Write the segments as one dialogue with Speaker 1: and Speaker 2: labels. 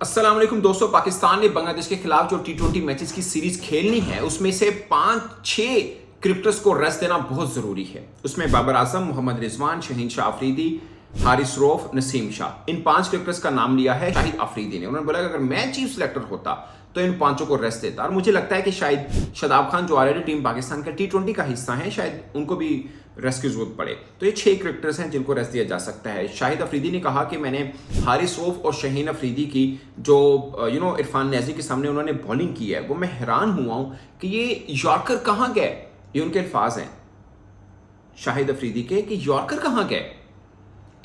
Speaker 1: अस्सलाम वालेकुम दोस्तों। पाकिस्तान ने बांग्लादेश के खिलाफ जो टी20 मैचेस की सीरीज खेलनी है उसमें से 5-6 क्रिकेटर्स को रेस्ट देना बहुत जरूरी है। उसमें बाबर आजम, मोहम्मद रिजवान, शहीन शाह अफरीदी, हारिस रऊफ, नसीम शाह, इन 5 क्रिकेटर्स का नाम लिया है शाहिद अफरीदी ने। उन्होंने बोला कि अगर मैं चीफ सिलेक्टर होता तो इन 5 को रेस्ट देता। और मुझे लगता है कि शायद शादाब खान जो ऑलरेडी टीम पाकिस्तान का टी20 का हिस्सा है, शायद उनको भी रेस्ट की जरूरत पड़े। तो ये 6 क्रिकेटर्स हैं जिनको रेस्ट दिया जा सकता है। शाहिद अफरीदी ने कहा कि मैंने हारिस रऊफ और शहीन अफरीदी की जो इरफान न्याजी के सामने उन्होंने बॉलिंग की है, वो मैं हैरान हुआ हूं कि ये यॉर्कर कहाँ गए। ये उनके अल्फाज हैं शाहिद अफरीदी के कि यॉर्कर कहाँ गए।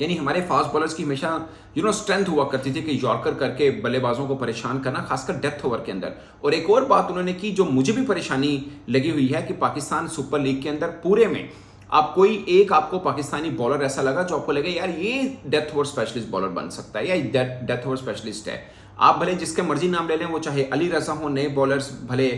Speaker 1: यानी हमारे फास्ट बॉलर्स की हमेशा स्ट्रेंथ हुआ करती थी कि यॉर्कर करके बल्लेबाजों को परेशान करना, खासकर डेथ ओवर के अंदर। और एक और बात उन्होंने की जो मुझे भी परेशानी लगी हुई है कि पाकिस्तान सुपर लीग के अंदर पूरे में आप कोई एक आपको पाकिस्तानी बॉलर ऐसा लगा जो आपको लगे यार ये डेथ ओवर स्पेशलिस्ट बॉलर बन सकता है या डेथ ओवर स्पेशलिस्ट है। आप भले जिसके मर्जी नाम ले लें, वो चाहे अली रजा हो, नए बॉलर्स भले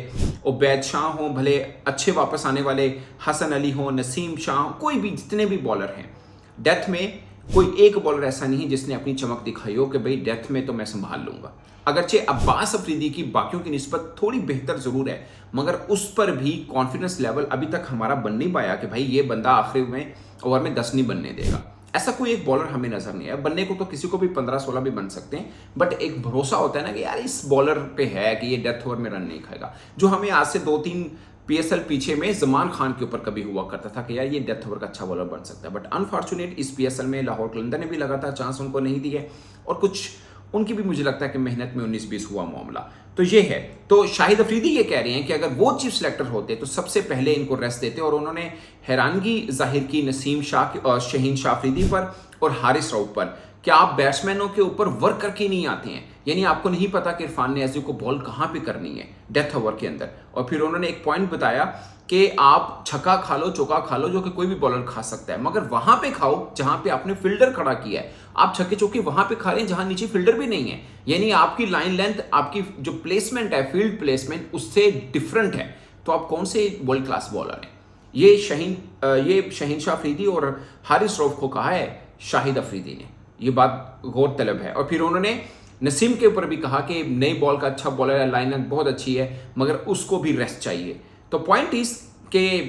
Speaker 1: उबैद शाह हो, भले अच्छे वापस आने वाले हसन अली हो, नसीम शाह, कोई भी जितने भी बॉलर हैं, डेथ में कोई एक बॉलर ऐसा नहीं है जिसने अपनी चमक दिखाई हो कि भाई डेथ में तो मैं संभाल लूंगा। अगरचे अब्बास अफरीदी की बाकियों की निस्बत थोड़ी बेहतर जरूर है, मगर उस पर भी कॉन्फिडेंस लेवल अभी तक हमारा बन नहीं पाया कि भाई ये बंदा आखिरी में ओवर में 10 नहीं बनने देगा। ऐसा कोई एक बॉलर हमें नजर नहीं आया। बनने को तो किसी को भी 15-16 भी बन सकते हैं, बट एक भरोसा होता है ना कि यार इस बॉलर पे है कि ये डेथ ओवर में रन नहीं खाएगा। जो हमें आज से 2-3 पीएसएल पीछे में जमान खान के ऊपर कभी हुआ करता था कि यार ये डेथ ओवर का अच्छा बॉलर बन सकता है। बट अनफॉर्चुनेट इस पीएसएल में लाहौर कलंदर ने भी लगातार चांस उनको नहीं दिए और कुछ उनकी भी मुझे लगता है कि मेहनत में 19-20 हुआ मामला। तो ये है। तो शाहिद अफरीदी ये कह रहे हैं कि अगर वो चीफ सिलेक्टर होते तो सबसे पहले इनको रेस्ट देते। और उन्होंने हैरानगी जाहिर की नसीम शाह और शहीन शाह अफरीदी पर और हारिस रऊफ पर। क्या आप बैट्समैनों के ऊपर वर्क करके नहीं आते हैं? यानी आपको नहीं पता कि इरफान न्याजी को बॉल कहाँ पे करनी है डेथ ओवर के अंदर। और फिर उन्होंने एक पॉइंट बताया कि आप छक्का खा लो, चौका खा लो, जो कि कोई भी बॉलर खा सकता है, मगर वहां पे खाओ जहां पे आपने फील्डर खड़ा किया है। आप छक्के चौके वहां पे खा रहे हैं जहां नीचे फील्डर भी नहीं है। यानी आपकी लाइन लेंथ, आपकी जो प्लेसमेंट है, फील्ड प्लेसमेंट उससे डिफरेंट है। तो आप कौन से वर्ल्ड क्लास बॉलर हैं? ये शहीन शाह अफरीदी और हारिस रऊफ को कहा है शाहिद अफरीदी ने। ये बात गौर तलब है। और फिर उन्होंने नसीम के ऊपर भी कहा कि नई बॉल का अच्छा बॉलर है, लाइन बहुत अच्छी है, मगर उसको भी रेस्ट चाहिए। तो पॉइंट इस के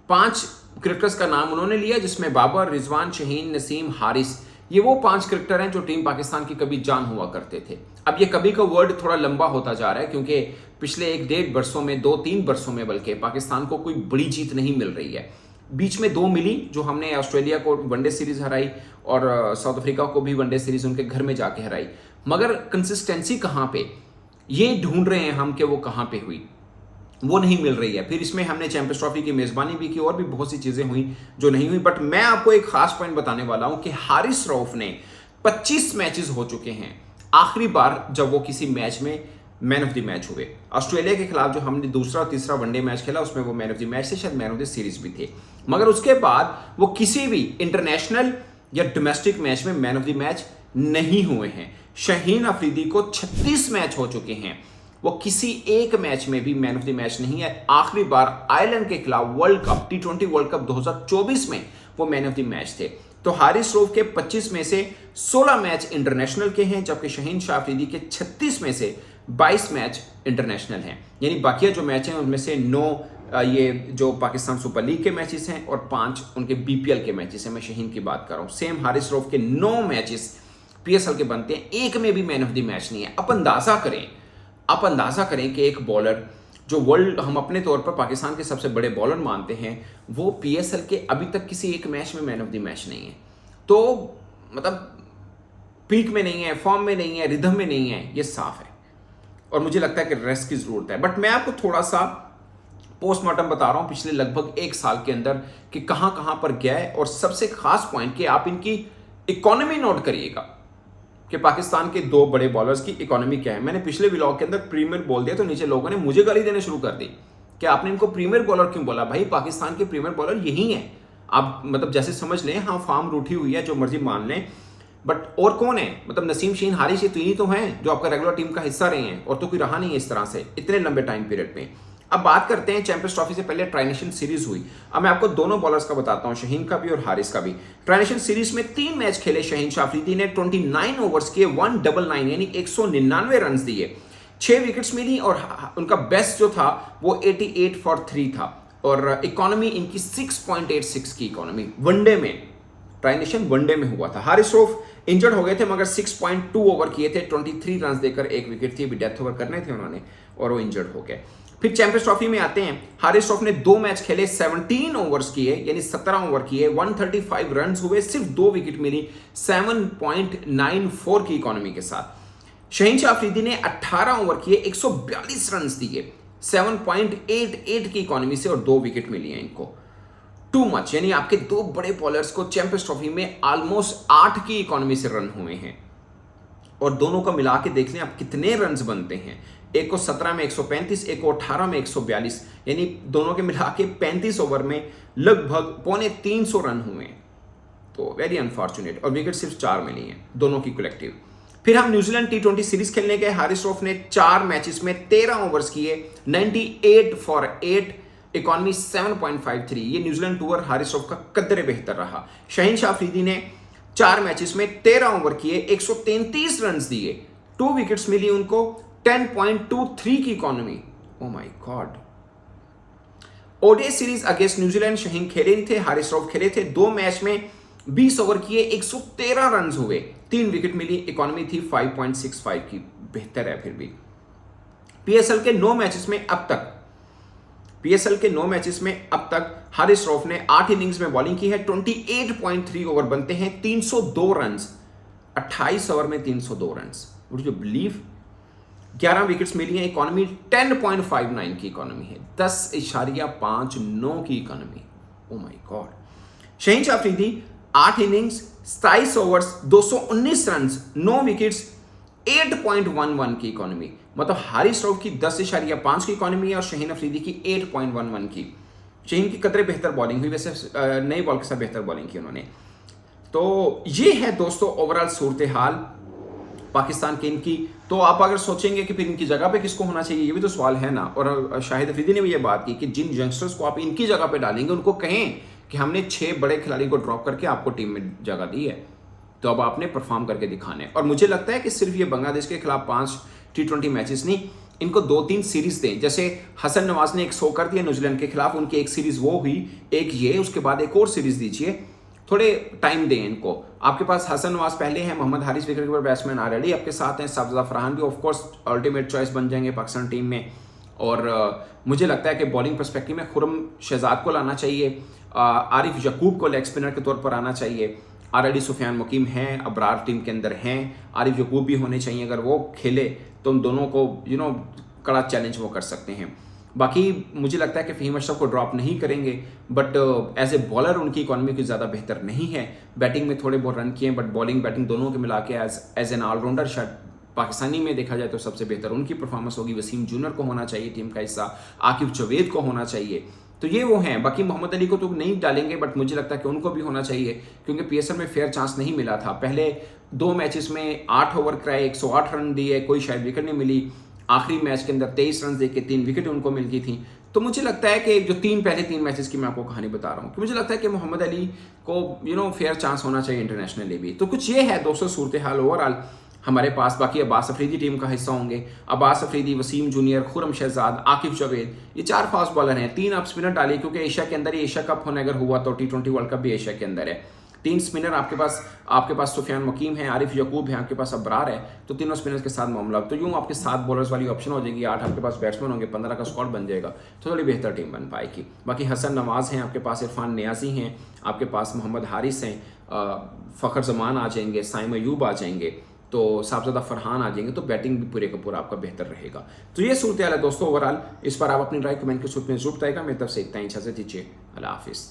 Speaker 1: 5 क्रिकेटर्स का नाम उन्होंने लिया, जिसमें बाबर, रिजवान, शहीन, नसीम, हारिस, ये वो 5 क्रिकेटर हैं जो टीम पाकिस्तान की कभी जान हुआ करते थे। अब ये कभी का वर्ड थोड़ा लंबा होता जा रहा है क्योंकि पिछले 1-1.5 वर्षों में, 2-3 वर्षों में बल्कि पाकिस्तान को कोई बड़ी जीत नहीं मिल रही है। बीच में 2 मिली, जो हमने ऑस्ट्रेलिया को वनडे सीरीज हराई और साउथ अफ्रीका को भी वनडे सीरीज उनके घर में जाके हराई, मगर कंसिस्टेंसी कहाँ पे, ये ढूंढ रहे हैं हम कि वो कहाँ पे हुई, वो नहीं मिल रही है। फिर इसमें हमने चैंपियंस ट्रॉफी की मेजबानी भी की और भी बहुत सी चीजें हुई जो नहीं हुई। बट मैं आपको एक खास पॉइंट बताने वाला हूं कि हारिस रऊफ ने 25 मैचेस हो चुके हैं। आखिरी बार जब वो किसी मैच में मैन ऑफ द मैच हुए, ऑस्ट्रेलिया के खिलाफ जो हमने दूसरा और तीसरा वनडे मैच खेला, उसमें वो मैन ऑफ द मैच थे, शायद मैन ऑफ द सीरीज भी थे। मगर उसके बाद वो किसी भी इंटरनेशनल या डोमेस्टिक मैच में मैन ऑफ द मैच नहीं हुए हैं। शहीन अफरीदी को 36 मैच हो चुके हैं, वो किसी एक मैच में भी मैन ऑफ द मैच नहीं है। आखिरी बार आयरलैंड के खिलाफ वर्ल्ड कप टी20 वर्ल्ड कप 2024 में वो मैन ऑफ द मैच थे। तो हारिस रऊफ के 25 में से 16 मैच इंटरनेशनल के हैं, जबकि शहीन शाह अफरीदी के 36 में से 22 मैच इंटरनेशनल हैं। यानी बाकी जो मैच हैं उनमें से 9 ये जो पाकिस्तान सुपर लीग के मैचेस हैं और 5 उनके बीपीएल के मैचेस हैं। मैं शहीन की बात कर रहा हूं। सेम हारिस रऊफ के 9 मैचेस पीएसएल के बनते हैं, एक में भी मैन ऑफ द मैच नहीं है। आप अंदाजा करें कि एक बॉलर जो वर्ल्ड हम अपने तौर पर पाकिस्तान के सबसे बड़े बॉलर मानते हैं, वो पीएसएल के अभी तक किसी एक मैच में मैन ऑफ द मैच नहीं है। तो मतलब पीक में नहीं है, फॉर्म में नहीं है, रिदम में नहीं है, ये साफ है। और मुझे लगता है कि रेस्ट की जरूरत है। बट मैं आपको थोड़ा सा पोस्टमार्टम बता रहा हूं पिछले लगभग 1 साल के अंदर कि कहां कहां पर गया है। और सबसे खास पॉइंट कि आप इनकी इकोनॉमी नोट करिएगा कि पाकिस्तान के 2 बड़े बॉलर्स की इकोनॉमी क्या है। मैंने पिछले व्लॉग के अंदर प्रीमियर बोल दिया तो नीचे लोगों ने मुझे गाली देने शुरू कर दी कि आपने इनको प्रीमियर बॉलर क्यों बोला। भाई पाकिस्तान के प्रीमियर बॉलर यही हैं। आप मतलब जैसे समझ लें, हाँ फॉर्म रूठी हुई है, जो मर्जी मान लें, बट और कौन है? मतलब नसीम, शहीन, हारिस, ये 3 ही तो हैं जो आपका रेगुलर टीम का हिस्सा रहे हैं, और तो कोई रहा नहीं है इस तरह से इतने लंबे टाइम पीरियड में। अब बात करते हैं चैंपियंस ट्रॉफी से पहले ट्राई नेशन सीरीज हुई। अब मैं आपको दोनों बॉलर्स का बताता हूं, शाहीन का भी और हारिस का भी। ट्राई नेशन सीरीज में 3 मैच खेले शाहीन शाह अफरीदी ने, 29 ओवर्स किए, 199 यानी 199 रन दिए, 6 विकेट्स मिली और उनका बेस्ट जो था वो 88 फॉर 3 था और इकोनॉमी इनकी 6.86 की इकोनॉमी वनडे में, ट्राई नेशन वनडे में हुआ था। हारिस रऊफ इंजर्ड हो गए थे मगर 6.2 ओवर किए थे, 23 रन देकर 1 विकेट थी, अभी डेथ ओवर करने थे उन्होंने और वो इंजर्ड हो गए। फिर चैंपियंस ट्रॉफी में आते हैं, हारिस रऊफ ने 2 मैच खेले, 17 ओवर्स किए यानी 17 ओवर किए, 135 रन हुए, सिर्फ 2 विकेट मिली, 7.94 की इकोनॉमी के साथ। शाहीन शाह अफरीदी ने 18 ओवर किए, 142 रन दिए, 7.88 की इकोनॉमी से और 2 विकेट मिली हैं इनको। टू मच, यानी आपके 2 बड़े बॉलर्स को चैंपियंस ट्रॉफी में ऑलमोस्ट 8 की इकोनॉमी से रन हुए हैं और दोनों को मिला के देख लें आप कितने रन बनते हैं। एक को 17 में 135, एक को 18 में 142, यानी दोनों के मिला के 35 ओवर में लगभग 350 रन हुए हैं। तो वेरी अनफॉर्चुनेट, और विकेट सिर्फ 4 मिली हैं दोनों की कलेक्टिव। फिर हम न्यूजीलैंड T20 सीरीज खेलने गए। हारिस रऊफ ने 4 मैचेस में 13 ओवर्स किए, 98 फॉर 8, इकोनॉमी 7.53। ये न्यूजीलैंड टूर हारिस रऊफ का कदरे बेहतर रहा। शाहीन शाह अफरीदी ने 4 मैचेस में 13 ओवर किए, 133 रन दिए, 2 विकेट्स मिली उनको, 10.23 की economy. Oh my God. ODI series against New Zealand Shaheen खेले नहीं थे, हारिस रऊफ खेले थे। 2 मैच में 20 ओवर किए, 113 रन हुए, 3 विकेट मिली, इकोनॉमी थी 5.65 की, बेहतर है फिर भी। पीएसएल के 9 मैचेस में अब तक हारिस रऊफ ने 8 इनिंग्स में बॉलिंग की है, 28.3 ओवर बनते हैं, 302 रन, 28 ओवर में 302 run. Would you believe? 11 wickets मिली हैं, इकोनॉमी 10.59 की इकोनॉमी है, 10.59 की economy. Oh my God. Shaheen Shah Afridi 8 innings, 27 overs, 219 run, 9 wickets, 8.11 की इकोनॉमी। मतलब हारिस रऊफ की 10.5 की इकोनॉमी है और शाहीन अफरीदी की 8.11 की। शाहीन की कदरे बेहतर बॉलिंग हुई, वैसे नई बॉल के साथ बेहतर बॉलिंग की उन्होंने। तो ये है दोस्तों ओवरऑल सूरत हाल पाकिस्तान के इनकी। तो आप अगर सोचेंगे कि फिर इनकी जगह पे किसको होना चाहिए, ये भी तो सवाल है ना। और शाहिद अफरीदी ने भी ये बात की कि जिन यंगस्टर्स को आप इनकी जगह पे डालेंगे उनको कहें कि हमने 6 बड़े खिलाड़ी को ड्रॉप करके आपको टीम में जगह दी है, तो अब आपने परफॉर्म करके दिखाने। और मुझे लगता है कि सिर्फ ये बांग्लादेश के खिलाफ 5 T20 मैचेस नहीं, इनको 2-3 सीरीज दें। जैसे हसन नवाज ने 100 कर दिया न्यूजीलैंड के खिलाफ, उनकी एक सीरीज वो हुई, एक ये, उसके बाद एक और सीरीज दीजिए, थोड़े टाइम दें इनको। आपके पास हसन नवाज पहले हैं, Mohammad Haris wicket keeper batsman already आपके साथ हैं, साबज़दा फरहान भी ऑफकोर्स अल्टीमेट चॉइस बन जाएंगे पाकिस्तान टीम में। और मुझे लगता है कि बॉलिंग पर्सपेक्टिव में खुरम शहजाद को लाना चाहिए, आरिफ यकूब को लेग स्पिनर के तौर पर आना चाहिए। ऑलरेडी सुफियान मुकीम हैं, अबरार टीम के अंदर हैं, आरिफ यकूब भी होने चाहिए। अगर वो खेले तो उन दोनों को कड़ा चैलेंज वो कर सकते हैं। बाकी मुझे लगता है कि फ़हीम अशरफ को ड्रॉप नहीं करेंगे, बट एज ए बॉलर उनकी इकोनॉमी कुछ ज़्यादा बेहतर नहीं है। बैटिंग में थोड़े बहुत रन किए, बट बॉलिंग बैटिंग दोनों के मिला के एज एन ऑलराउंडर शायद पाकिस्तानी में देखा जाए तो सबसे बेहतर उनकी परफॉर्मेंस होगी। वसीम जूनियर को होना चाहिए टीम का हिस्सा, आकिब जावेद को होना चाहिए, तो ये वो हैं। बाकी मोहम्मद अली को तो नहीं डालेंगे, बट मुझे लगता है कि उनको भी होना चाहिए क्योंकि पीएसएल में फेयर चांस नहीं मिला था। पहले 2 मैचेस में 8 ओवर कराए, 108 रन दिए, कोई शायद विकेट नहीं मिली। आखिरी मैच के अंदर 23 रन देके 3 विकेट उनको मिल गई थी। तो मुझे लगता है कि जो पहले 3 मैचेस की मैं आपको कहानी बता रहा हूँ कि मुझे लगता है कि मोहम्मद अली को फेयर चांस होना चाहिए इंटरनेशनली भी। तो कुछ ये है दोस्तों सूरत हाल ओवरऑल हमारे पास। बाकी अब्बास अफरीदी टीम का हिस्सा होंगे। अब्बास अफरीदी, वसीम जूनियर, खुरम शहजाद, आकिब जावेद, ये 4 फास्ट बॉलर हैं। 3 आप स्पिनर डालिए क्योंकि एशिया के अंदर ही एशिया कप होने अगर हुआ तो T20 वर्ल्ड कप भी एशिया के अंदर है। 3 स्पिनर आपके पास सुफियान मुकीम है, आरिफ यकूब है, आपके पास अबरार है, तो तीनों स्पिनर्स के साथ मामला। तो यूँ आपके 7 बॉलर्स वाली ऑप्शन हो जाएगी, 8 आपके पास बैट्समैन होंगे, 15 का स्क्वाड बन जाएगा, तो थोड़ी बेहतर टीम बन पाएगी। बाकी हसन नवाज हैं आपके पास, इरफान नियाजी हैं आपके पास, मोहम्मद हारिस हैं, फ़खर जमान आ जाएंगे, साइम अयूब आ जाएंगे, तो साबज़दा फरहान आ जाएंगे, तो बैटिंग भी पूरे का पूरा आपका बेहतर रहेगा। तो ये सूरत हाल है दोस्तों ओवरऑल। इस पर आप अपनी राय कमेंट के सूट में जरूर बताएगा। मेरी तरफ से इतना ही, इजाज़त दीजिए, अल्लाह हाफिज़।